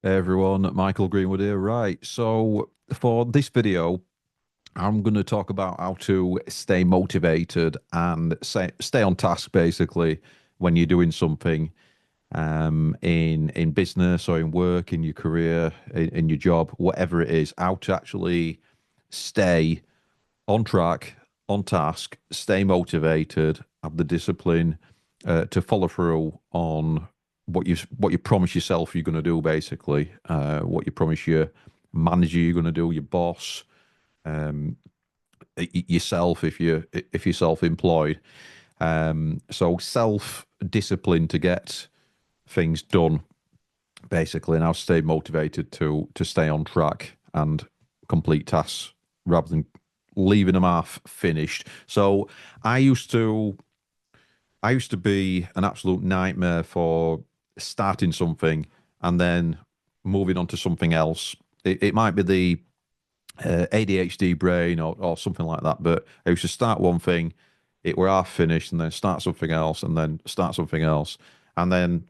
Hey everyone, Michael Greenwood here. Right, so for this video, I'm going to talk about how to stay motivated and stay on task basically when you're doing something in business or in work, in your career, in your job, whatever it is, how to actually stay on track, on task, stay motivated, have the discipline to follow through on what you promise yourself you're going to do, basically, what you promise your manager you're going to do, your boss, um, yourself if you're self-employed. So self discipline to get things done, basically, and I'll stay motivated to stay on track and complete tasks rather than leaving them half finished. So I used to I used to be an absolute nightmare for starting something and then moving on to something else. It might be the ADHD brain or something like that, but I used to start one thing, it were half finished, and then start something else, and then start something else, and then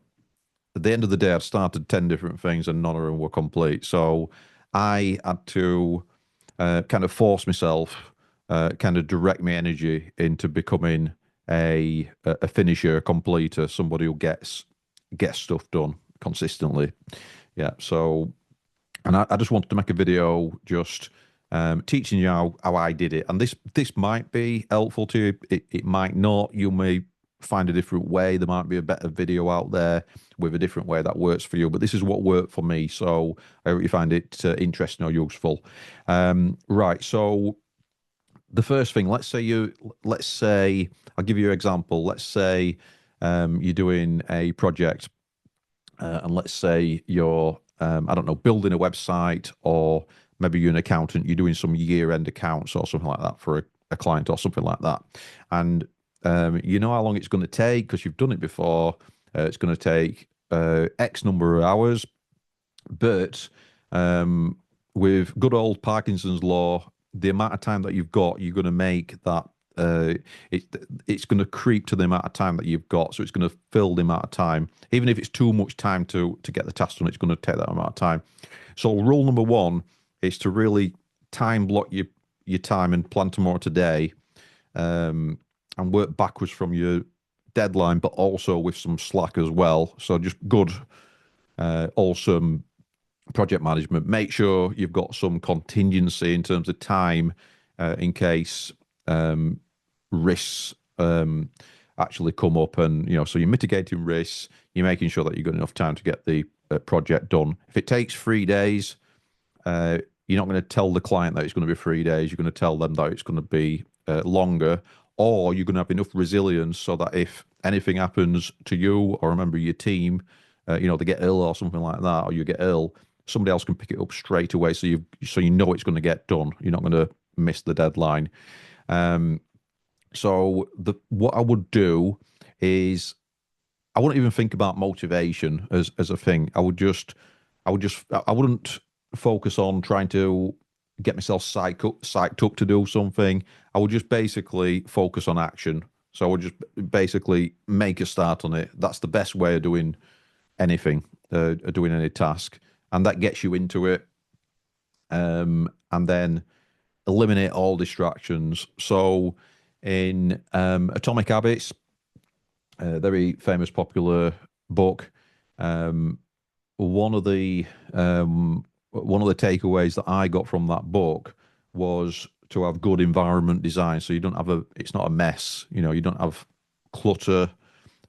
at the end of the day, I'd started 10 different things and none of them were complete. So I had to kind of force myself, kind of direct my energy into becoming a finisher, a completer, somebody who gets stuff done consistently. Yeah. So, and I just wanted to make a video just teaching you how I did it. And this might be helpful to you. It might not. You may find a different way. There might be a better video out there with a different way that works for you. But this is what worked for me. So I hope you find it interesting or useful. Right. So the first thing, let's say, I'll give you an example. Let's say you're doing a project, and let's say you're, I don't know, building a website, or maybe you're an accountant, you're doing some year-end accounts or something like that for a client or something like that, and you know how long it's going to take because you've done it before. It's going to take X number of hours, but with good old Parkinson's law, the amount of time that you've got, you're going to make that. Uh, it, it's going to creep to the amount of time that you've got, so it's going to fill the amount of time. Even if it's too much time to get the task done, it's going to take that amount of time. So rule number one is to really time block your time and plan tomorrow today, and work backwards from your deadline, but also with some slack as well. So just good, awesome project management. Make sure you've got some contingency in terms of time, in case risks actually come up, and so you're mitigating risks. You're making sure that you've got enough time to get the project done. If it takes 3 days, you're not going to tell the client that it's going to be 3 days. You're going to tell them that it's going to be longer, or you're going to have enough resilience so that if anything happens to you or a member of your team, they get ill or something like that, or you get ill, somebody else can pick it up straight away. So you know it's going to get done. You're not going to miss the deadline. Um, so what I would do is I wouldn't even think about motivation as a thing. I wouldn't focus on trying to get myself psyched up to do something. I would just basically focus on action. So I would just basically make a start on it. That's the best way of doing anything, doing any task, and that gets you into it. And then eliminate all distractions. So in Atomic Habits, very famous, popular book. Um, one of the one of the takeaways that I got from that book was to have good environment design. So you don't have it's not a mess. You don't have clutter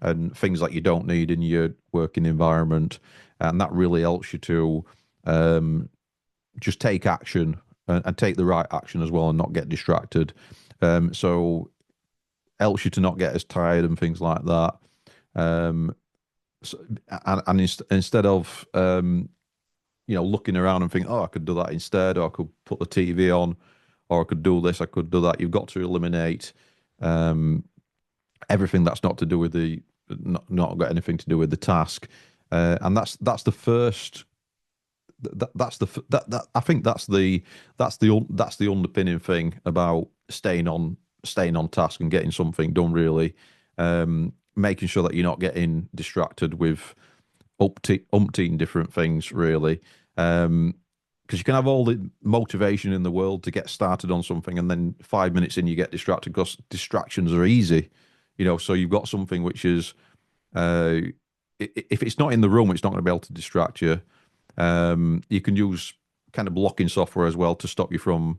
and things that you don't need in your working environment, and that really helps you to um, just take action, and take the right action as well, and not get distracted. So helps you to not get as tired and things like that. Um, so, and instead of looking around and thinking, oh, I could do that instead, or I could put the TV on, or I could do this, I could do that. You've got to eliminate um, everything that's not to do with not got anything to do with the task, and that's the first. That's the that I think that's the underpinning thing about staying on task and getting something done. Really, making sure that you're not getting distracted with umpteen different things, really. Because you can have all the motivation in the world to get started on something, and then 5 minutes in, you get distracted because distractions are easy, So you've got something which is, uh, if it's not in the room, it's not going to be able to distract you. You can use kind of blocking software as well to stop you from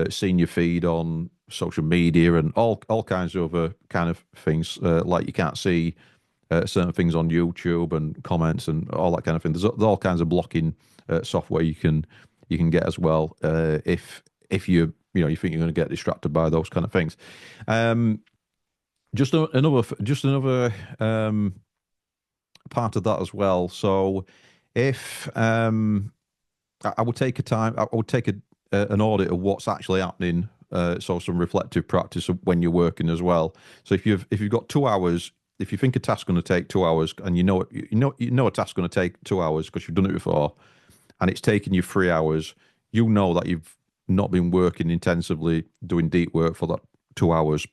seeing your feed on social media and all kinds of other kind of things. Like you can't see certain things on YouTube and comments and all that kind of thing. There's all kinds of blocking software you can get as well if you think you're going to get distracted by those kind of things. Um, just another part of that as well. So if I would take a time, I would take an audit of what's actually happening. So some reflective practice of when you're working as well. So if you've got 2 hours, if you think a task's going to take 2 hours, and you know a task's going to take 2 hours because you've done it before, and it's taking you 3 hours, you know that you've not been working intensively doing deep work for that 2 hours.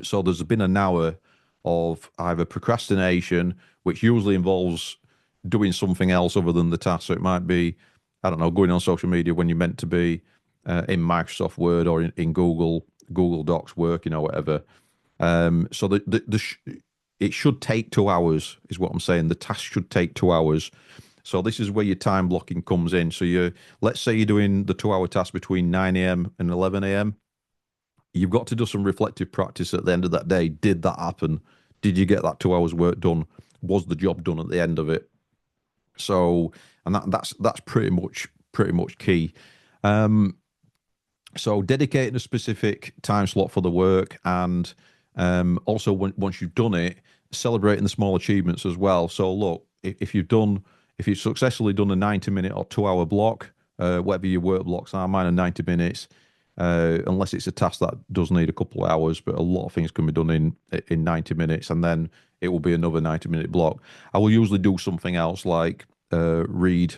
So there's been an hour of either procrastination, which usually involves doing something else other than the task. So it might be, I don't know, going on social media when you're meant to be in Microsoft Word or in Google Docs working or whatever. So it should take 2 hours, is what I'm saying. The task should take 2 hours. So this is where your time blocking comes in. So let's say you're doing the 2 hour task between 9 a.m. and 11 a.m. You've got to do some reflective practice at the end of that day. Did that happen? Did you get that 2 hours work done? Was the job done at the end of it? So, and that's pretty much key. Um, so dedicating a specific time slot for the work, and also once you've done it, celebrating the small achievements as well. So look, if you've successfully done a 90-minute or 2 hour block, whatever your work blocks are, mine are 90 minutes. Unless it's a task that does need a couple of hours, but a lot of things can be done in 90 minutes, and then it will be another 90-minute block. I will usually do something else like read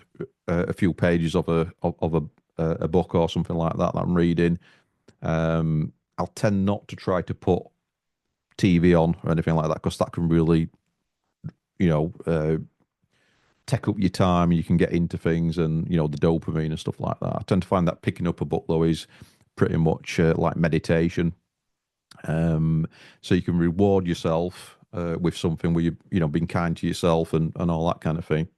a few pages of a book or something like that I'm reading. I'll tend not to try to put TV on or anything like that because that can really, take up your time. You can get into things, and the dopamine and stuff like that. I tend to find that picking up a book though is pretty much like meditation. So you can reward yourself with something where being kind to yourself and all that kind of thing.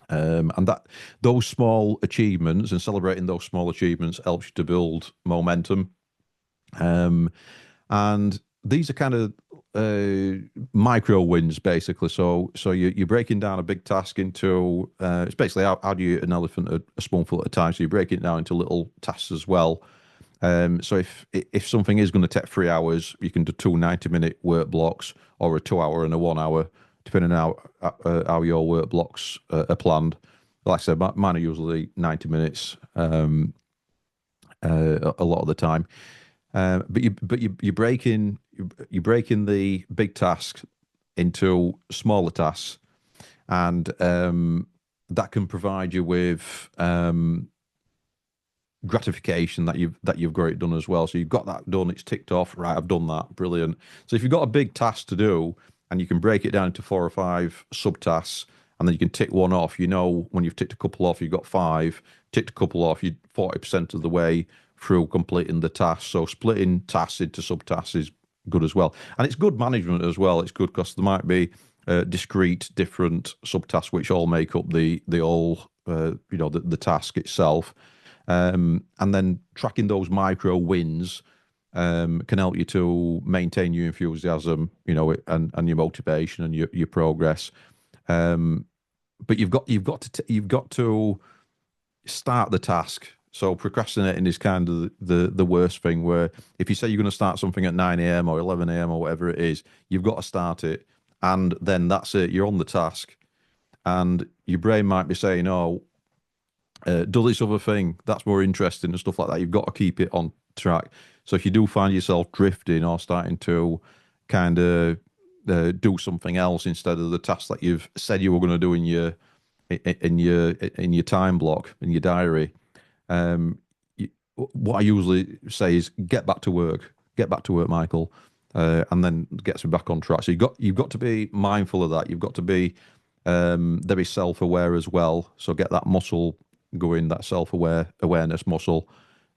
And that those small achievements and celebrating those small achievements helps you to build momentum. And these are kind of micro wins basically. So you're breaking down a big task into it's basically how do you eat an elephant a spoonful at a time. So you break it down into little tasks as well. So if something is going to take 3 hours, you can do two 90-minute work blocks or a 2 hour and a 1 hour, depending on how your work blocks are planned. Like I said, mine are usually 90 minutes a lot of the time. You're breaking the big task into smaller tasks, and that can provide you with gratification that you've got it done as well. So you've got that done, it's ticked off, right? I've done that, brilliant. So if you've got a big task to do and you can break it down into 4 or 5 subtasks, and then you can tick one off, when you've ticked a couple off, you've got 5, ticked a couple off, you're 40% of the way through completing the task. So splitting tasks into subtasks is good as well, and it's good management as well. It's good because there might be discrete different subtasks which all make up the the task itself. And then tracking those micro wins can help you to maintain your enthusiasm, and your motivation and your progress. But you've got to start the task. So procrastinating is kind of the worst thing. Where if you say you're going to start something at 9 a.m. or 11 a.m. or whatever it is, you've got to start it, and then that's it. You're on the task, and your brain might be saying, "Oh, do this other thing that's more interesting," and stuff like that. You've got to keep it on track. So if you do find yourself drifting or starting to kind of do something else instead of the task that you've said you were going to do in your time block in your diary, what I usually say is get back to work, Michael, and then gets me back on track. So you've got to be mindful of that. You've got to be Very self-aware as well. So get that muscle going, that self-awareness muscle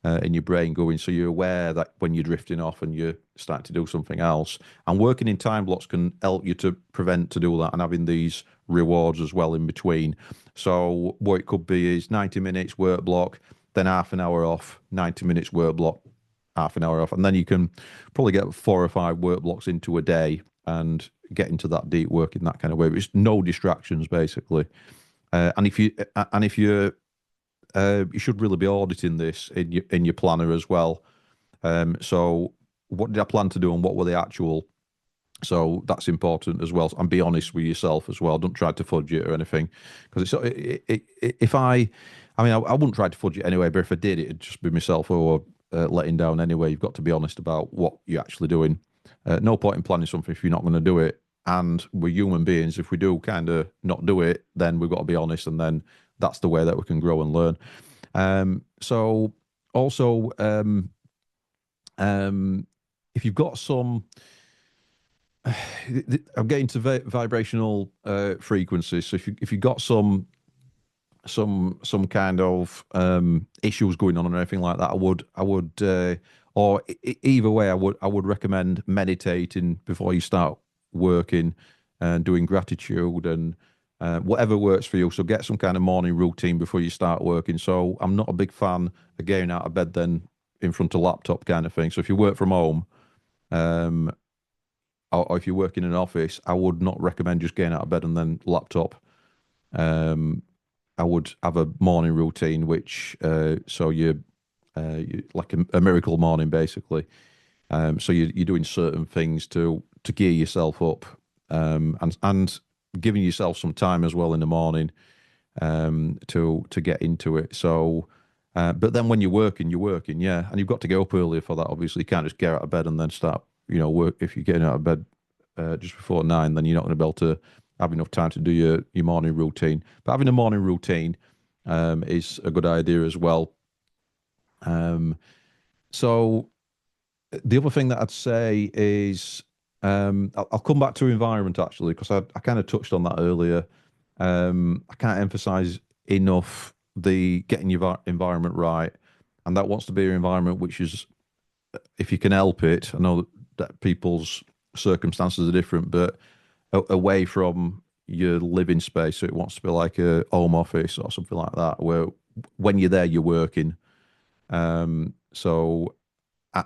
in your brain going. So you're aware that when you're drifting off and you're starting to do something else. And working in time blocks can help you to prevent to do that and having these rewards as well in between. So what it could be is 90 minutes work block, then half an hour off, 90 minutes work block, half an hour off. And then you can probably get 4 or 5 work blocks into a day and get into that deep work in that kind of way. It's no distractions basically. And if you should really be auditing this in your planner as well. So what did I plan to do and what were the actual? So that's important as well. And be honest with yourself as well. Don't try to fudge it or anything, because if I mean, I wouldn't try to fudge it anyway. But if I did, it'd just be myself or letting down anyway. You've got to be honest about what you're actually doing. No point in planning something if you're not going to do it. And we're human beings. If we do kind of not do it, then we've got to be honest, and then that's the way that we can grow and learn. So also, if you've got some, I'm getting to vibrational frequencies. So if you've got some kind of issues going on or anything like that, or either way, I would recommend meditating before you start working and doing gratitude and whatever works for you. So get some kind of morning routine before you start working. So I'm not a big fan of getting out of bed then in front of laptop kind of thing. So if you work from home, um, or if you work in an office, I would not recommend just getting out of bed and then laptop. Um, I would have a morning routine, which you like a miracle morning basically. So you're doing certain things to gear yourself up, and giving yourself some time as well in the morning, to get into it. So, but then when you're working, yeah, and you've got to get up earlier for that. Obviously, you can't just get out of bed and then start, work. If you're getting out of bed just before 9, then you're not going to be able to have enough time to do your morning routine. But having a morning routine is a good idea as well. So the other thing that I'd say is I'll come back to environment actually because I kind of touched on that earlier. I can't emphasize enough the getting your environment right, and that wants to be an environment which is, if you can help it. I know that people's circumstances are different, but away from your living space. So it wants to be like a home office or something like that, where when you're there, you're working. So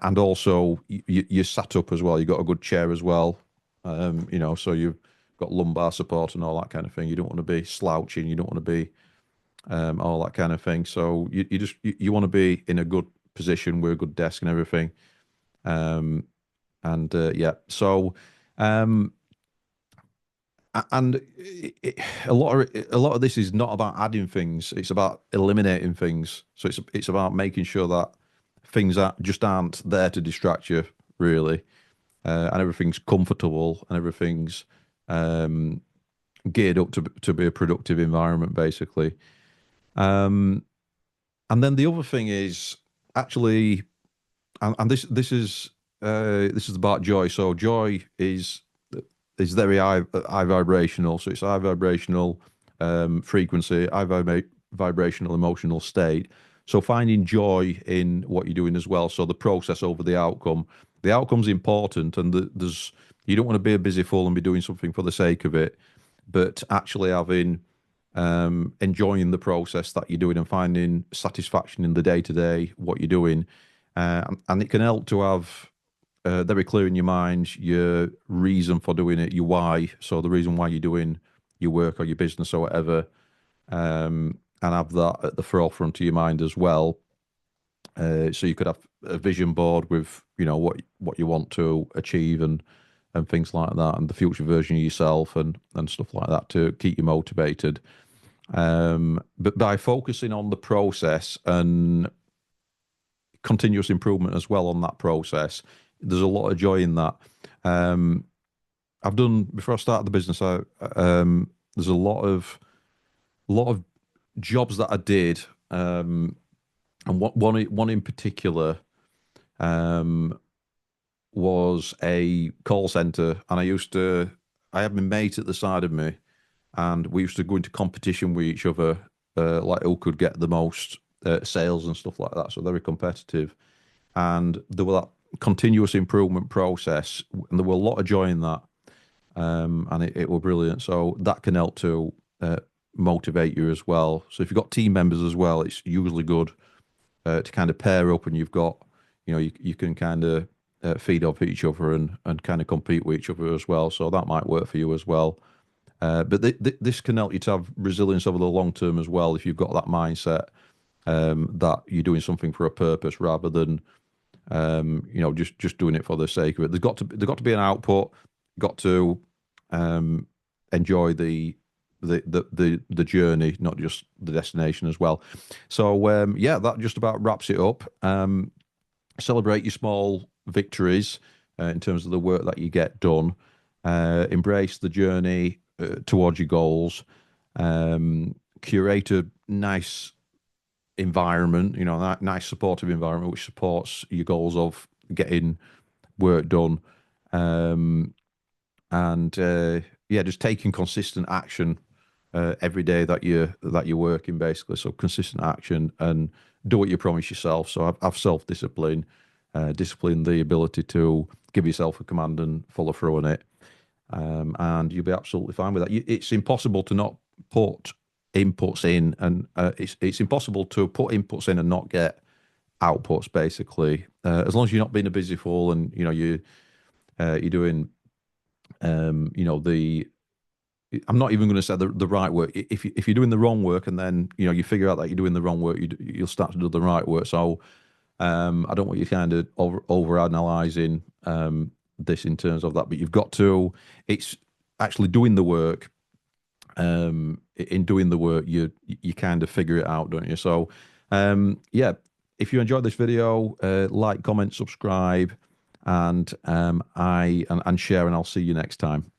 and also you're sat up as well. You've got a good chair as well. So you've got lumbar support and all that kind of thing. You don't want to be slouching. You don't want to be all that kind of thing. So you want to be in a good position with a good desk and everything. Yeah, so um, and a lot of this is not about adding things. It's about eliminating things. So it's about making sure that things aren't there to distract you, really, and everything's comfortable and everything's um, geared up to be a productive environment, basically. Um, and then the other thing is actually, and this is about joy. So joy is very high vibrational. So it's high vibrational frequency, vibrational emotional state. So finding joy in what you're doing as well. So the process over the outcome. The outcome's important, and you don't want to be a busy fool and be doing something for the sake of it, but actually having enjoying the process that you're doing and finding satisfaction in the day to day what you're doing, and it can help to have very clear in your mind your reason for doing it, your why. So the reason why you're doing your work or your business or whatever, and have that at the forefront of your mind as well. So you could have a vision board with what you want to achieve and things like that, and the future version of yourself and stuff like that to keep you motivated. But by focusing on the process and continuous improvement as well on that process, there's a lot of joy in that. I've done before I started the business. There's a lot of jobs that I did, and one in particular was a call center, and I had my mate at the side of me, and we used to go into competition with each other, like who could get the most sales and stuff like that. So very competitive, and there was that continuous improvement process, and there were a lot of joy in that, and it were brilliant. So that can help to motivate you as well. So if you've got team members as well, it's usually good to kind of pair up, and you've got, you can kind of feed off each other and kind of compete with each other as well. So that might work for you as well. But this can help you to have resilience over the long term as well if you've got that mindset, that you're doing something for a purpose rather than just doing it for the sake of it. There's got to be an output. Got to enjoy the journey, not just the destination as well. So yeah, that just about wraps it up. Celebrate your small victories in terms of the work that you get done. Embrace the journey towards your goals. Curate a nice environment, that nice supportive environment which supports your goals of getting work done. And yeah, just taking consistent action every day that you're working, basically. So consistent action, and do what you promise yourself. So have self-discipline, discipline, the ability to give yourself a command and follow through on it, and you'll be absolutely fine with that. It's impossible to not put inputs in, and it's impossible to put inputs in and not get outputs, basically. As long as you're not being a busy fool, and you're doing the I'm not even going to say the right work. If you're doing the wrong work, and then you figure out that you're doing the wrong work, you'll start to do the right work. So I don't want you kind of over analyzing this in terms of that, but you've got to. It's actually doing the work. In doing the work, you kind of figure it out, don't you? So yeah, if you enjoyed this video, like, comment, subscribe, and share, and I'll see you next time.